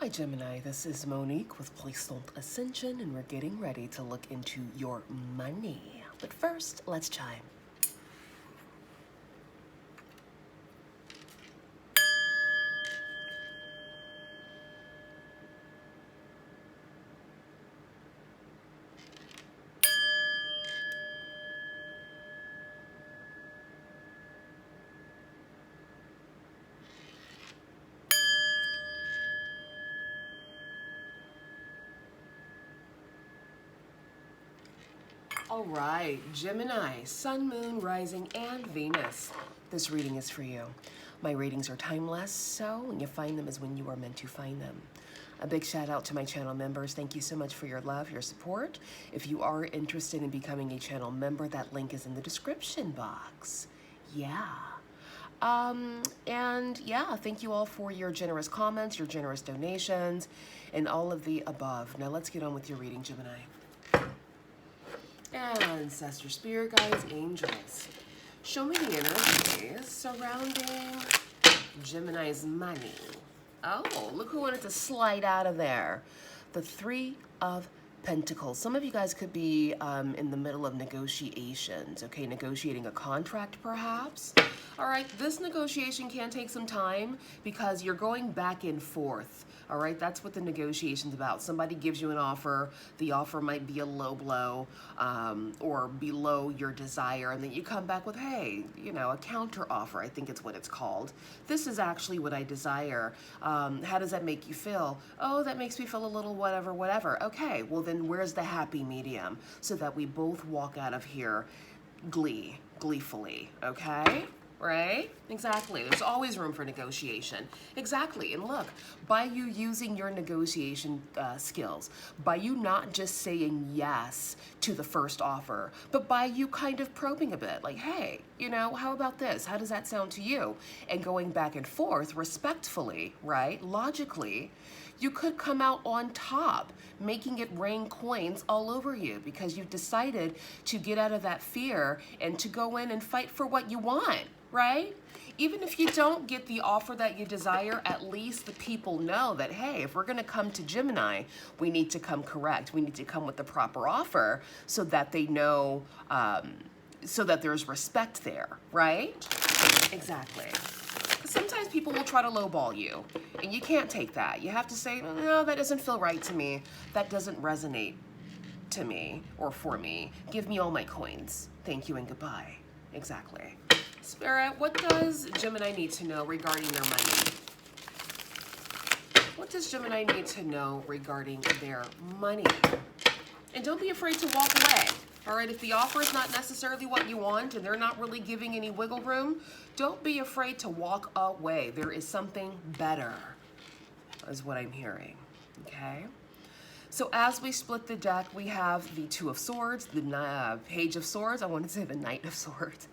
Hi Gemini, this is Monique with Puissant Ascension, and we're getting ready to look into your money. But first, let's chime. All right, Gemini, Sun, Moon, Rising, and Venus. This reading is for you. My readings are timeless, so when you find them is when you are meant to find them. A big shout out to my channel members. Thank you so much for your love, your support. If you are interested in becoming a channel member, that link is in the description box. Yeah. And yeah, thank you all for your generous comments, your generous donations, and all of the above. Now let's get on with your reading, Gemini. Ancestor, spirit guides, angels. Show me the energies surrounding Gemini's money. Oh, look who wanted to slide out of there. The Three of Pentacles. Some of you guys could be in the middle of negotiations, okay? Negotiating a contract, perhaps. All right, this negotiation can take some time because you're going back and forth. All right, that's what the negotiation's about. Somebody gives you an offer. The offer might be a low blow or below your desire, and then you come back with, hey, you know, a counter offer. I think it's what it's called. This is actually what I desire. How does that make you feel? Oh, that makes me feel a little whatever, whatever. Okay, well then where's the happy medium so that we both walk out of here gleefully, okay? Right? Exactly. There's always room for negotiation. Exactly. And look, by you using your negotiation skills, by you not just saying yes to the first offer, but by you kind of probing a bit, like, hey, you know, how about this? How does that sound to you? And going back and forth respectfully, right? Logically, you could come out on top, making it rain coins all over you because you've decided to get out of that fear and to go in and fight for what you want, right? Even if you don't get the offer that you desire, at least the people know that, hey, if we're gonna come to Gemini, we need to come correct. We need to come with the proper offer so that they know, so that there's respect there, right? Exactly. Sometimes people will try to lowball you, and you can't take that. You have to say, no, that doesn't feel right to me. That doesn't resonate to me or for me. Give me all my coins. Thank you and goodbye. Exactly. Spirit, what does Gemini need to know regarding their money? What does Gemini need to know regarding their money? And don't be afraid to walk away. All right, if the offer is not necessarily what you want and they're not really giving any wiggle room, don't be afraid to walk away. There is something better, is what I'm hearing, okay? So as we split the deck, we have the Two of Swords, the Page of Swords. I want to say the Knight of Swords.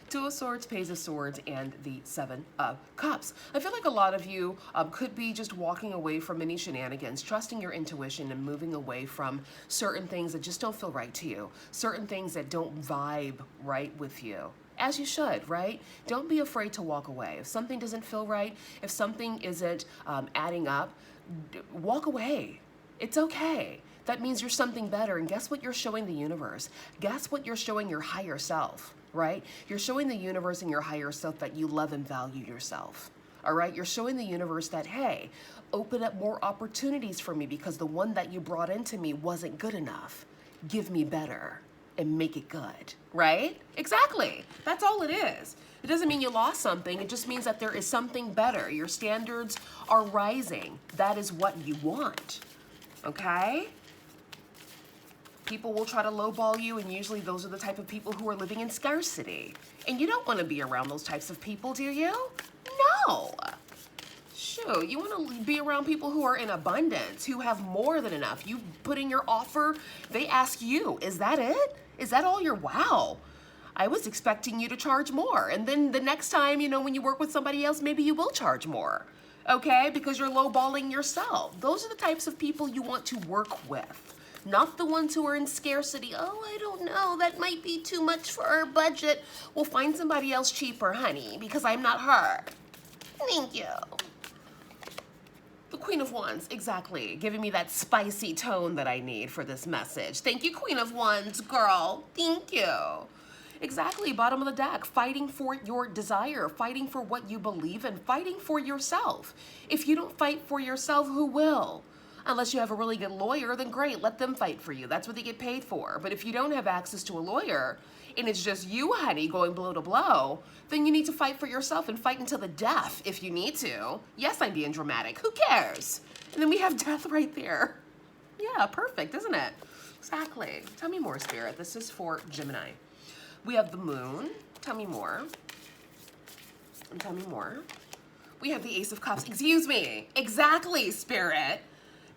Two of Swords, Page of Swords, and the Seven of Cups. I feel like a lot of you could be just walking away from any shenanigans, trusting your intuition and moving away from certain things that just don't feel right to you, certain things that don't vibe right with you. As you should, right? Don't be afraid to walk away. If something doesn't feel right, if something isn't adding up, walk away. It's okay. That means you're something better. And guess what you're showing the universe? Guess what you're showing your higher self, right? You're showing the universe and your higher self that you love and value yourself. All right? You're showing the universe that, hey, open up more opportunities for me because the one that you brought into me wasn't good enough. Give me better and make it good, right? Exactly. That's all it is. It doesn't mean you lost something. It just means that there is something better. Your standards are rising. That is what you want. Okay? People will try to lowball you, and usually those are the type of people who are living in scarcity. And you don't want to be around those types of people, do you? No. Shoot, you want to be around people who are in abundance, who have more than enough. You put in your offer, they ask you, is that it? Is that all your, wow, I was expecting you to charge more. And then the next time, you know, when you work with somebody else, maybe you will charge more. Okay, because you're lowballing yourself. Those are the types of people you want to work with. Not the ones who are in scarcity. Oh, I don't know, that might be too much for our budget. We'll find somebody else cheaper, honey, because I'm not her. Thank you. The Queen Queen of Wands, exactly. Giving me that spicy tone that I need for this message. Thank you, Queen of Wands, girl. Thank you. Exactly, bottom of the deck, fighting for your desire, fighting for what you believe in, fighting for yourself. If you don't fight for yourself, who will? Unless you have a really good lawyer, then great, let them fight for you. That's what they get paid for. But if you don't have access to a lawyer, and it's just you, honey, going blow to blow, then you need to fight for yourself and fight until the death if you need to. Yes, I'm being dramatic. Who cares? And then we have death right there. Yeah, perfect, isn't it? Exactly. Tell me more, Spirit. This is for Gemini. We have the moon. Tell me more. And tell me more. We have the Ace of Cups. Excuse me. Exactly, Spirit.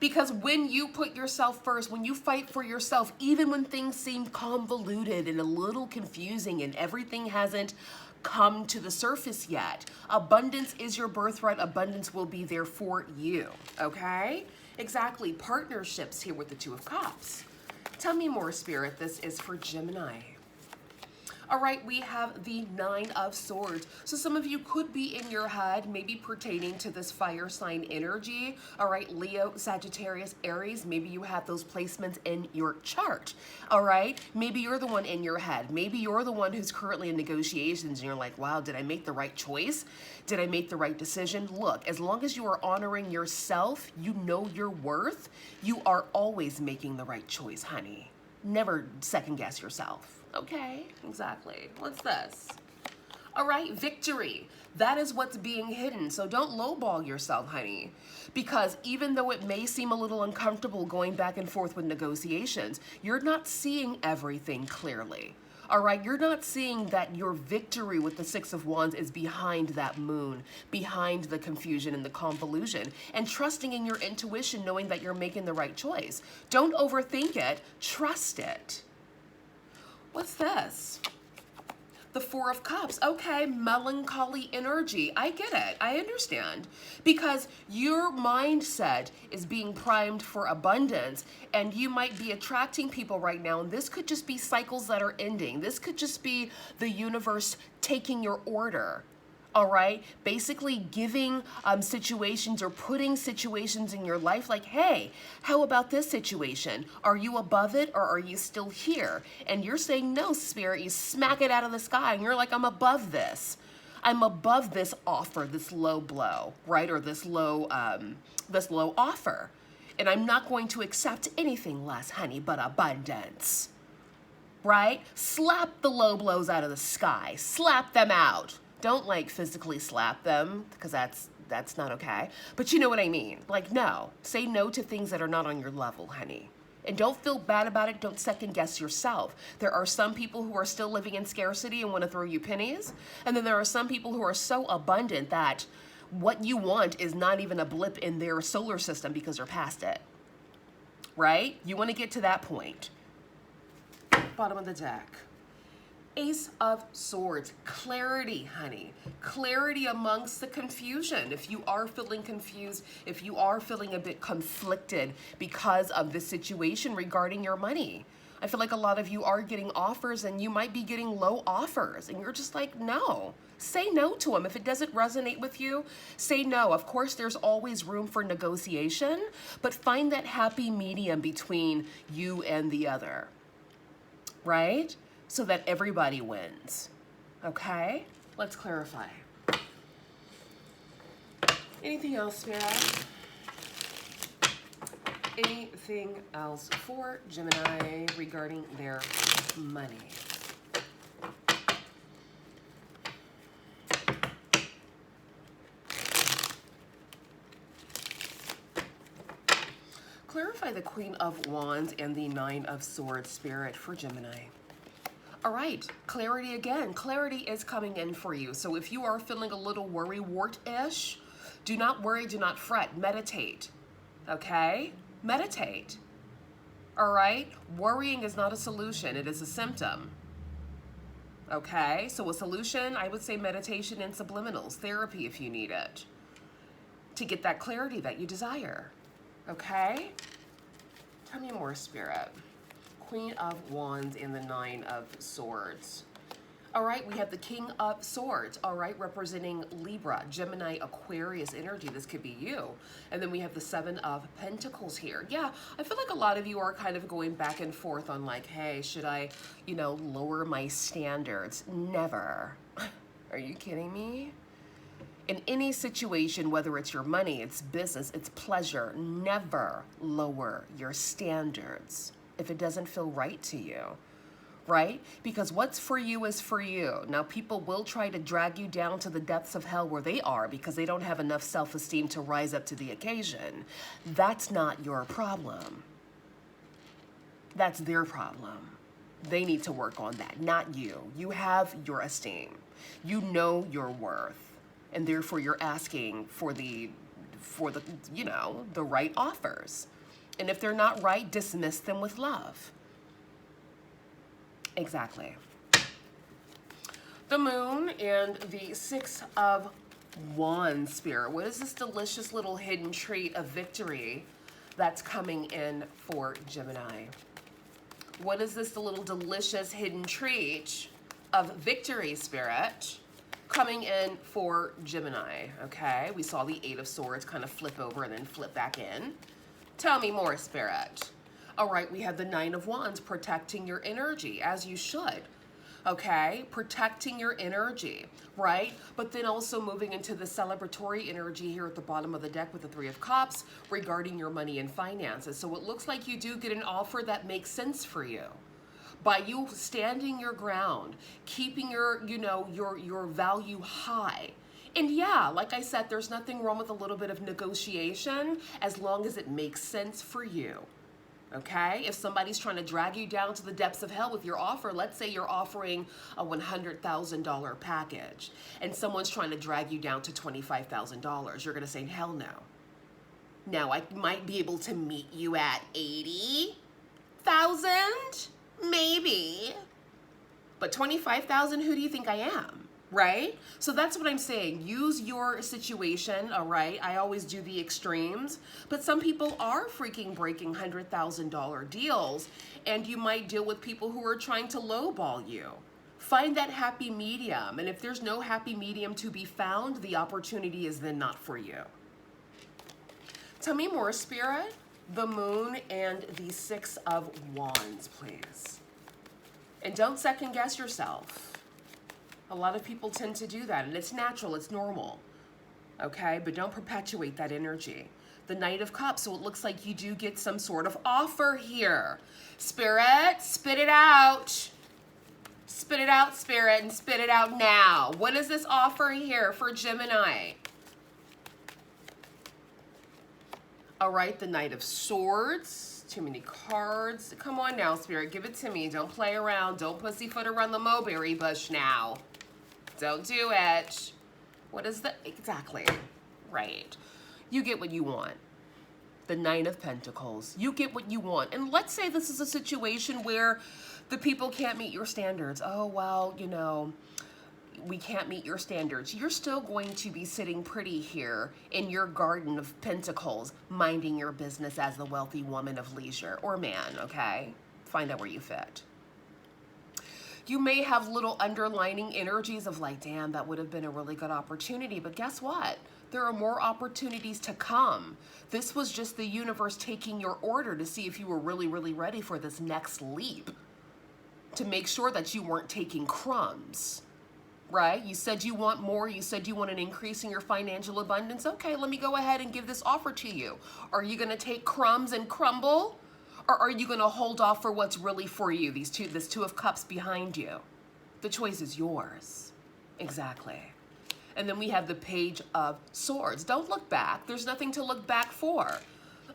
Because when you put yourself first, when you fight for yourself, even when things seem convoluted and a little confusing and everything hasn't come to the surface yet, abundance is your birthright. Abundance will be there for you, okay? Exactly. Partnerships here with the Two of Cups. Tell me more, Spirit. This is for Gemini. All right, we have the Nine of Swords. So some of you could be in your head, maybe pertaining to this fire sign energy. All right, Leo, Sagittarius, Aries, maybe you have those placements in your chart. All right, maybe you're the one in your head. Maybe you're the one who's currently in negotiations and you're like, wow, did I make the right choice? Did I make the right decision? Look, as long as you are honoring yourself, you know your worth, you are always making the right choice, honey. Never second guess yourself. Okay, exactly. What's this? All right, victory. That is what's being hidden. So don't lowball yourself, honey. Because even though it may seem a little uncomfortable going back and forth with negotiations, you're not seeing everything clearly. All right, you're not seeing that your victory with the Six of Wands is behind that moon, behind the confusion and the convolution, and trusting in your intuition, knowing that you're making the right choice. Don't overthink it, trust it. What's this? The Four of Cups. Okay, melancholy energy. I get it. I understand. Because your mindset is being primed for abundance, and you might be attracting people right now, and this could just be cycles that are ending. This could just be the universe taking your order. All right, basically giving situations or putting situations in your life like, hey, how about this situation? Are you above it or are you still here? And you're saying, no, Spirit, you smack it out of the sky and you're like, I'm above this. I'm above this offer, this low blow, right? Or this low offer. And I'm not going to accept anything less, honey, but abundance, right? Slap the low blows out of the sky, slap them out. Don't like physically slap them because that's not okay. But you know what I mean. Like, no, say no to things that are not on your level, honey. And don't feel bad about it. Don't second guess yourself. There are some people who are still living in scarcity and want to throw you pennies. And then there are some people who are so abundant that what you want is not even a blip in their solar system because they're past it. Right? You want to get to that point. Bottom of the deck. Ace of Swords, clarity, honey. Clarity amongst the confusion. If you are feeling confused, if you are feeling a bit conflicted because of the situation regarding your money. I feel like a lot of you are getting offers and you might be getting low offers and you're just like, no. Say no to them. If it doesn't resonate with you, say no. Of course, there's always room for negotiation, but find that happy medium between you and the other, right? So that everybody wins, okay? Let's clarify. Anything else, Spirit? Anything else for Gemini regarding their money? Clarify the Queen of Wands and the Nine of Swords, Spirit, for Gemini. All right, clarity again. Clarity is coming in for you. So if you are feeling a little worrywart-ish, do not worry, do not fret. Meditate, okay? Meditate, all right? Worrying is not a solution. It is a symptom, okay? So a solution, I would say meditation and subliminals, therapy if you need it, to get that clarity that you desire, okay? Tell me more, Spirit. Queen of Wands and the Nine of Swords. All right, we have the King of Swords, all right, representing Libra, Gemini, Aquarius energy. This could be you. And then we have the Seven of Pentacles here. Yeah, I feel like a lot of you are kind of going back and forth on like, hey, should I, you know, lower my standards? Never. Are you kidding me? In any situation, whether it's your money, it's business, it's pleasure, never lower your standards if it doesn't feel right to you. Right? Because what's for you is for you. Now, people will try to drag you down to the depths of hell where they are because they don't have enough self-esteem to rise up to the occasion. That's not your problem. That's their problem. They need to work on that, not you. You have your esteem. You know your worth. And therefore, you're asking for the, you know, the right offers. And if they're not right, dismiss them with love. Exactly. The Moon and the Six of Wands, Spirit. What is this delicious little hidden treat of victory that's coming in for Gemini? What is this little delicious hidden treat of victory, Spirit, coming in for Gemini? Okay, we saw the Eight of Swords kind of flip over and then flip back in. Tell me more, Spirit. All right, we have the Nine of Wands, protecting your energy, as you should, okay? Protecting your energy, right? But then also moving into the celebratory energy here at the bottom of the deck with the Three of Cups regarding your money and finances. So it looks like you do get an offer that makes sense for you. By you standing your ground, keeping your, you know, your value high. And yeah, like I said, there's nothing wrong with a little bit of negotiation as long as it makes sense for you. Okay, if somebody's trying to drag you down to the depths of hell with your offer, let's say you're offering a $100,000 package and someone's trying to drag you down to $25,000, you're going to say, hell no. Now, I might be able to meet you at 80,000, maybe, but 25,000, who do you think I am? Right? So that's what I'm saying. Use your situation, all right? I always do the extremes, but some people are freaking breaking $100,000 deals, and you might deal with people who are trying to lowball you. Find that happy medium, and if there's no happy medium to be found, the opportunity is then not for you. Tell me more, Spirit. The Moon and the Six of Wands, please. And don't second guess yourself. A lot of people tend to do that, and it's natural, it's normal, okay? But don't perpetuate that energy. The Knight of Cups, so it looks like you do get some sort of offer here. Spirit, spit it out. Spit it out, Spirit, and spit it out now. What is this offer here for Gemini? All right, the Knight of Swords. Too many cards. Come on now, Spirit, give it to me. Don't play around. Don't pussyfoot around the mulberry bush now. Don't do it. What is the... Exactly. Right. You get what you want. The Nine of Pentacles. You get what you want. And let's say this is a situation where the people can't meet your standards. Oh, well, you know, we can't meet your standards. You're still going to be sitting pretty here in your garden of pentacles, minding your business as the wealthy woman of leisure or man, okay? Find out where you fit. You may have little underlining energies of like, damn, that would have been a really good opportunity. But guess what? There are more opportunities to come. This was just the universe taking your order to see if you were really, really ready for this next leap. To make sure that you weren't taking crumbs, right? You said you want more. You said you want an increase in your financial abundance. Okay, let me go ahead and give this offer to you. Are you going to take crumbs and crumble? Or are you going to hold off for what's really for you? This Two of Cups behind you. The choice is yours. Exactly. And then we have the Page of Swords. Don't look back. There's nothing to look back for.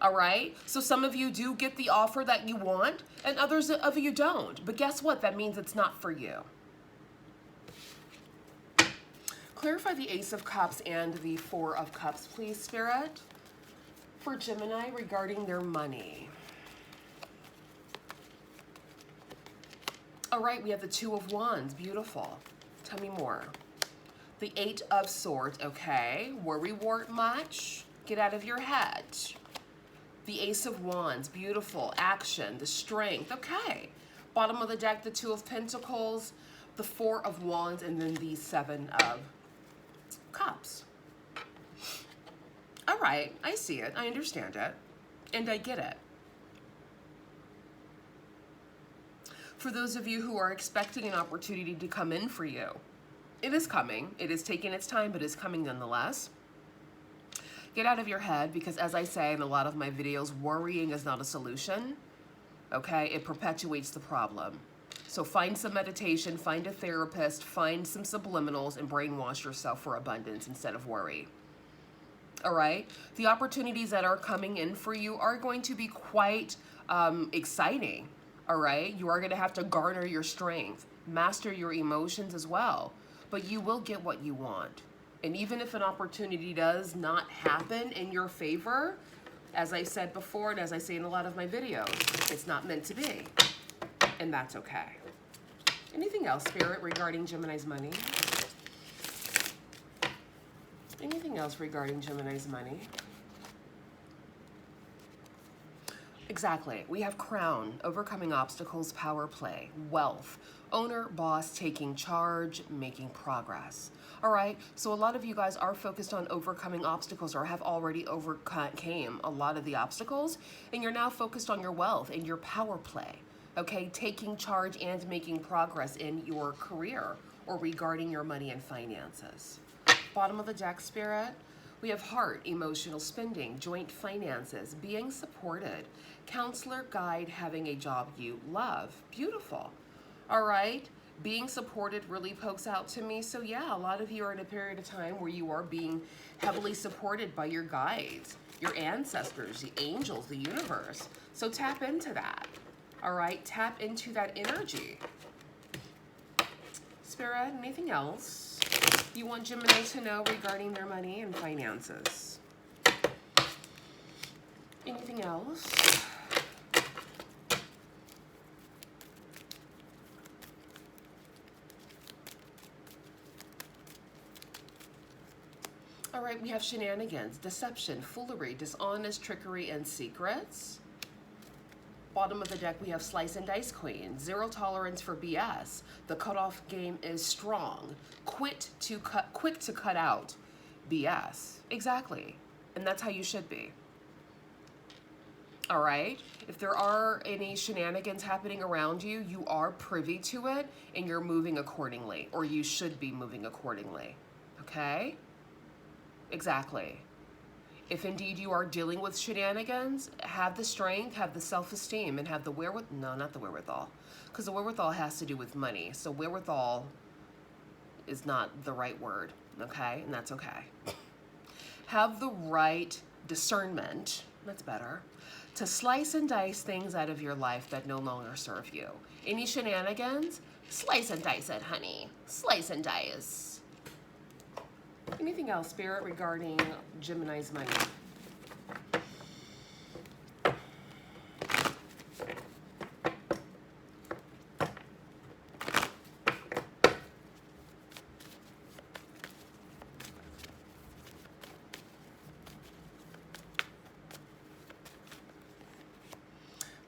All right? So some of you do get the offer that you want, and others of you don't. But guess what? That means it's not for you. Clarify the Ace of Cups and the Four of Cups, please, Spirit, for Gemini regarding their money. All right, we have the Two of Wands. Beautiful. Tell me more. The Eight of Swords. Okay. Worry wart much? Get out of your head. The Ace of Wands. Beautiful. Action. The Strength. Okay. Bottom of the deck, the Two of Pentacles. the Four of Wands, and then the Seven of Cups. All right, I see it, I understand it, and I get it. For those of you who are expecting an opportunity to come in for you, it is coming. It is taking its time, but it's coming nonetheless. Get out of your head, because as I say in a lot of my videos, worrying is not a solution, okay? It perpetuates the problem. So find some meditation, find a therapist, find some subliminals, and brainwash yourself for abundance instead of worry. All right? The opportunities that are coming in for you are going to be quite exciting. All right? You are going to have to garner your strength, master your emotions as well, but you will get what you want. And even if an opportunity does not happen in your favor, as I said before, and as I say in a lot of my videos, it's not meant to be, and that's okay. Anything else, Spirit, regarding Gemini's money? Anything else regarding Gemini's money? Exactly. We have Crown, overcoming obstacles, power play, wealth, owner, boss, taking charge, making progress. All right, so a lot of you guys are focused on overcoming obstacles or have already overcame a lot of the obstacles, and you're now focused on your wealth and your power play, okay? Taking charge and making progress in your career or regarding your money and finances. Bottom of the deck, Spirit, we have heart, emotional spending, joint finances, being supported, counselor, guide, having a job you love. Beautiful. All right. Being supported really pokes out to me. So yeah, a lot of you are in a period of time where you are being heavily supported by your guides, your ancestors, the angels, the universe. So tap into that. All right. Tap into that energy. Spirit, anything else you want Gemini to know regarding their money and finances? Anything else? All right, we have shenanigans, deception, foolery, dishonest, trickery, and secrets. Bottom of the deck, we have slice and dice queen, zero tolerance for BS. The cutoff game is strong. Quick to cut out BS. Exactly, and that's how you should be. All right, if there are any shenanigans happening around you, you are privy to it and you're moving accordingly, or you should be moving accordingly, okay? Exactly. If indeed you are dealing with shenanigans, have the strength, have the self-esteem, and have the wherewithal, no, not the wherewithal, because the wherewithal has to do with money. So wherewithal is not the right word, okay? And that's okay. Have the right discernment, that's better, to slice and dice things out of your life that no longer serve you. Any shenanigans? Slice and dice it, honey. Slice and dice. Anything else, Spirit, regarding Gemini's money?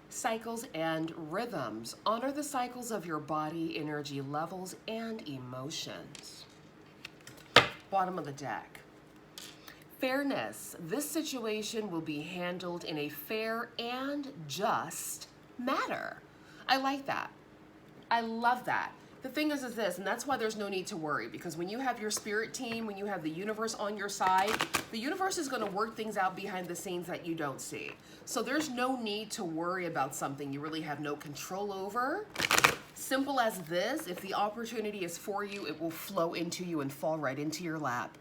Cycles and rhythms. Honor the cycles of your body, energy levels, and emotions. Bottom of the deck. Fairness. This situation will be handled in a fair and just manner. I like that. I love that. The thing is this, and that's why there's no need to worry, because when you have your spirit team, when you have the universe on your side, the universe is going to work things out behind the scenes that you don't see. So there's no need to worry about something you really have no control over. Simple as this, if the opportunity is for you, it will flow into you and fall right into your lap.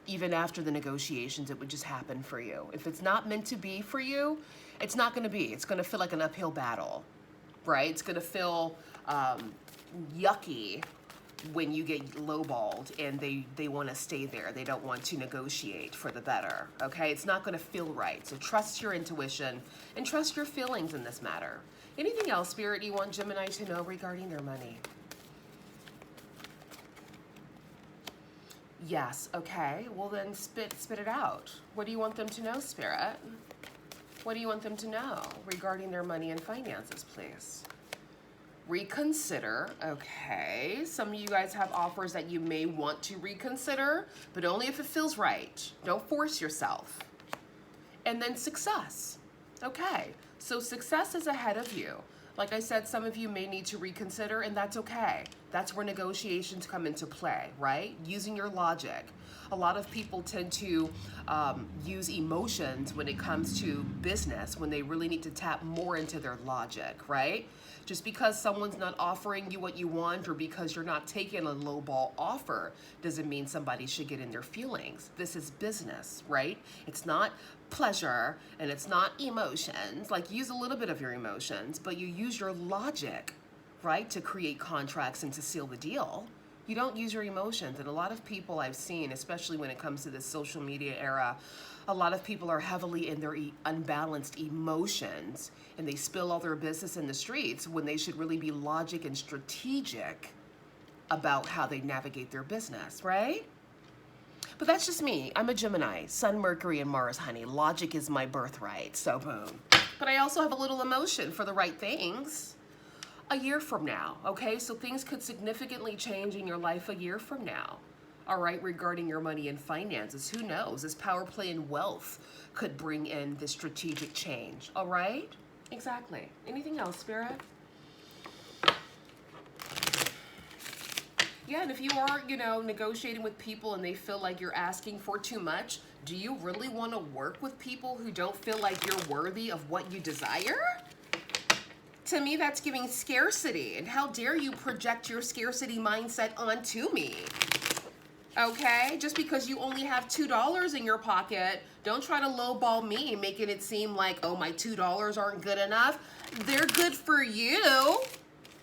Even after the negotiations, it would just happen for you. If it's not meant to be for you, it's not going to be. It's going to feel like an uphill battle, right? It's going to feel yucky when you get lowballed and they want to stay there. They don't want to negotiate for the better, okay? It's not going to feel right. So trust your intuition and trust your feelings in this matter. Anything else, Spirit, you want Gemini to know regarding their money? Yes, okay. Well then spit it out. What do you want them to know, Spirit? What do you want them to know regarding their money and finances, please? Reconsider. Okay. Some of you guys have offers that you may want to reconsider, but only if it feels right. Don't force yourself. And then success. Okay. So success is ahead of you. Like I said, some of you may need to reconsider, and that's okay. That's where negotiations come into play, right? Using your logic. A lot of people tend to use emotions when it comes to business, when they really need to tap more into their logic, right? Just because someone's not offering you what you want, or because you're not taking a lowball offer, doesn't mean somebody should get in their feelings. This is business, right? It's not pleasure and it's not emotions. Like, use a little bit of your emotions, but you use your logic, right, to create contracts and to seal the deal. You don't use your emotions. And a lot of people I've seen, especially when it comes to this social media era, a lot of people are heavily in their unbalanced emotions, and they spill all their business in the streets when they should really be logic and strategic about how they navigate their business, right? But that's just me. I'm a Gemini, Sun, Mercury, and Mars, honey. Logic is my birthright, so boom. But I also have a little emotion for the right things. A year from now, okay? So things could significantly change in your life a year from now, all right, regarding your money and finances. Who knows? This power play and wealth could bring in this strategic change, all right? Exactly. Anything else, Spirit? Yeah, and if you are, negotiating with people and they feel like you're asking for too much, do you really want to work with people who don't feel like you're worthy of what you desire? To me, that's giving scarcity. And how dare you project your scarcity mindset onto me? Okay? Just because you only have $2 in your pocket, don't try to lowball me, making it seem like, oh, my $2 aren't good enough. They're good for you,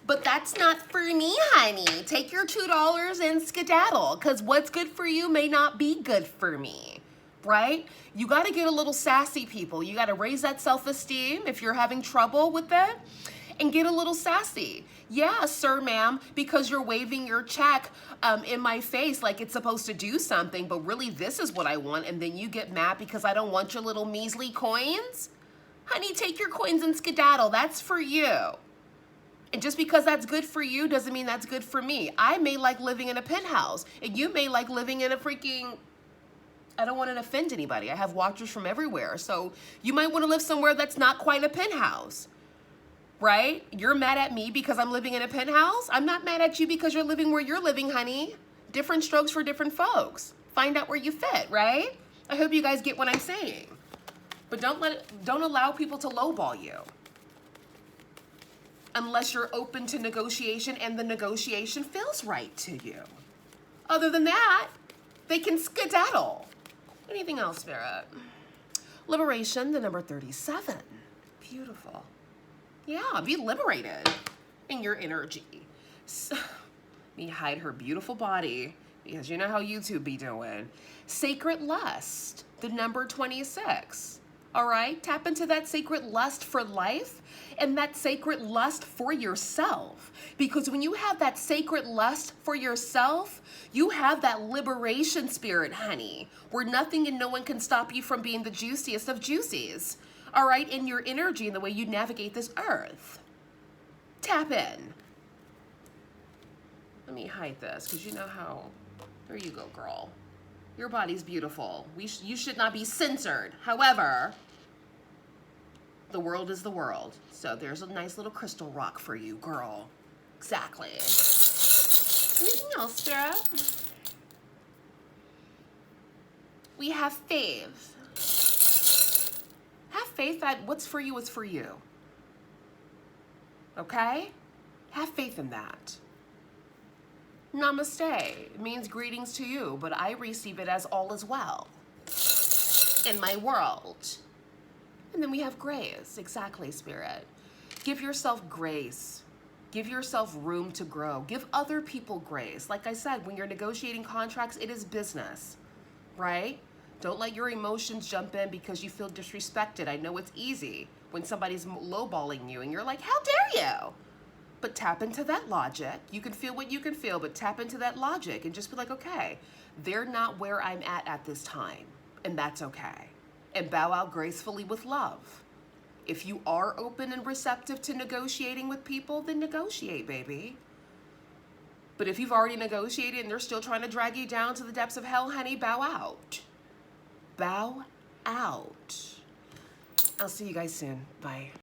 but that's not for me, honey. Take your $2 and skedaddle, because what's good for you may not be good for me, right? You got to get a little sassy, people. You got to raise that self-esteem if you're having trouble with it, and get a little sassy. Yeah, sir, ma'am, because you're waving your check in my face like it's supposed to do something, but really this is what I want, and then you get mad because I don't want your little measly coins? Honey, take your coins and skedaddle. That's for you. And just because that's good for you doesn't mean that's good for me. I may like living in a penthouse, and you may like living in a freaking... I don't want to offend anybody. I have watchers from everywhere. So you might want to live somewhere that's not quite a penthouse, right? You're mad at me because I'm living in a penthouse? I'm not mad at you because you're living where you're living, honey. Different strokes for different folks. Find out where you fit, right? I hope you guys get what I'm saying. But don't allow people to lowball you. Unless you're open to negotiation and the negotiation feels right to you. Other than that, they can skedaddle. Anything else, Spirit? Liberation, the number 37. Beautiful. Yeah, be liberated in your energy. So, let me hide her beautiful body, because you know how YouTube be doing. Sacred lust, the number 26. All right, tap into that sacred lust for life and that sacred lust for yourself. Because when you have that sacred lust for yourself, you have that liberation spirit, honey, where nothing and no one can stop you from being the juiciest of juicies. All right, in your energy and the way you navigate this earth. Tap in. Let me hide this, because you know how... There you go, girl. Your body's beautiful. You should not be censored. However, the world is the world. So there's a nice little crystal rock for you, girl. Exactly. Anything else, Spirit? We have faith. Have faith that what's for you is for you. Okay? Have faith in that. Namaste. It means greetings to you, but I receive it as all is well in my world. And then we have grace. Exactly, Spirit. Give yourself grace. Give yourself room to grow. Give other people grace. Like I said, when you're negotiating contracts, it is business, right? Don't let your emotions jump in because you feel disrespected. I know it's easy when somebody's lowballing you and you're like, how dare you? But tap into that logic. You can feel what you can feel, but tap into that logic and just be like, okay, they're not where I'm at this time, and that's okay. And bow out gracefully with love. If you are open and receptive to negotiating with people, then negotiate, baby. But if you've already negotiated and they're still trying to drag you down to the depths of hell, honey, bow out. Bow out. I'll see you guys soon. Bye.